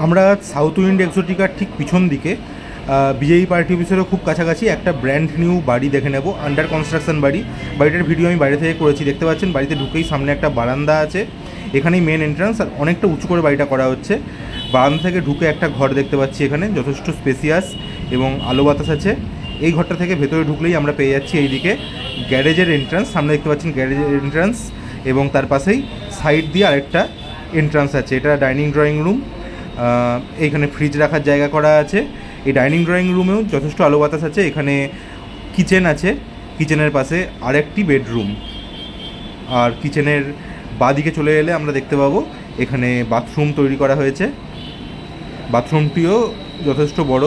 আমরা south wind এক্সোটিকার ঠিক পিছন দিকে বিজেপি পার্টি অফিসেরও খুব কাছাকাছি একটা ব্র্যান্ড নিউ বাড়ি দেখে নেব, আন্ডার কনস্ট্রাকশন বাড়ি। বাড়িটার ভিডিও আমি বাইরে থেকে করেছি, দেখতে পাচ্ছেন। বাড়িতে ঢুকেই সামনে একটা বারান্দা আছে, এখানেই মেন এন্ট্রান্স, আর অনেকটা উঁচু করে বাড়িটা করা হচ্ছে। বারান্দা থেকে ঢুকে একটা ঘর দেখতে পাচ্ছি এখানে, যথেষ্ট স্পেসিয়াস এবং আলো বাতাস আছে। এই ঘরটা থেকে ভেতরে ঢুকলেই আমরা পেয়ে যাচ্ছি এইদিকে গ্যারেজের এন্ট্রান্স। সামনে দেখতে পাচ্ছেন গ্যারেজের এন্ট্রান্স, এবং তার পাশেই সাইড দিয়ে আরেকটা এন্ট্রান্স আছে। এটা ডাইনিং ড্রয়িং রুম, এইখানে ফ্রিজ রাখার জায়গা করা আছে। এই ডাইনিং ড্রয়িং রুমেও যথেষ্ট আলো বাতাস আছে। এখানে কিচেন আছে, কিচেনের পাশে আরেকটি বেডরুম, আর কিচেনের বাঁদিকে চলে এলে আমরা দেখতে পাবো এখানে বাথরুম তৈরি করা হয়েছে। বাথরুমটিও যথেষ্ট বড়।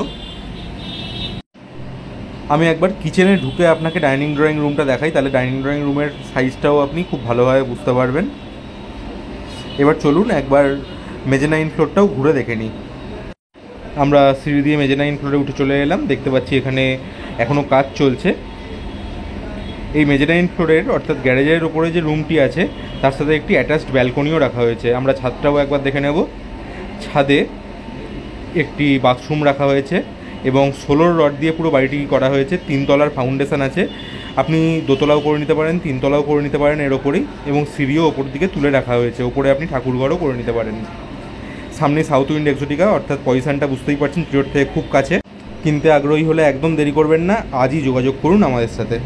আমি একবার কিচেনে ঢুকে আপনাকে ডাইনিং ড্রয়িং রুমটা দেখাই, তাহলে ডাইনিং ড্রয়িং রুমের সাইজটাও আপনি খুব ভালোভাবে বুঝতে পারবেন। এবার চলুন একবার মেজেনাইন ফ্লোরটাও ঘুরে দেখে নিই। আমরা সিঁড়ি দিয়ে মেজেনাইন ফ্লোরে উঠে চলে এলাম, দেখতে পাচ্ছি এখানে এখনও কাজ চলছে। এই মেজেনাইন ফ্লোরের অর্থাৎ গ্যারেজের ওপরে যে রুমটি আছে তার সাথে একটি অ্যাটাচড ব্যালকনিও রাখা হয়েছে। আমরা ছাদটাও একবার দেখে নেব। ছাদে একটি বাথরুম রাখা হয়েছে এবং 16 রড দিয়ে পুরো বাড়িটি করা হয়েছে। 3 তলার ফাউন্ডেশন আছে, আপনি দোতলাও করে নিতে পারেন, 3 তলাও করে নিতে পারেন এর ওপরেই, এবং সিঁড়িও ওপর দিকে তুলে রাখা হয়েছে, ওপরে আপনি ঠাকুরঘরও করে নিতে পারেন। সামনে সাউথ উইন্ড এক্সোটিকা, অর্থাৎ পজিশনটা বুঝতেই পারছেন, পিরিয়ড থেকে খুব কাছে। কিনতে আগ্রহী হলে একদম দেরি করবেন না, আজই যোগাযোগ করুন আমাদের সাথে।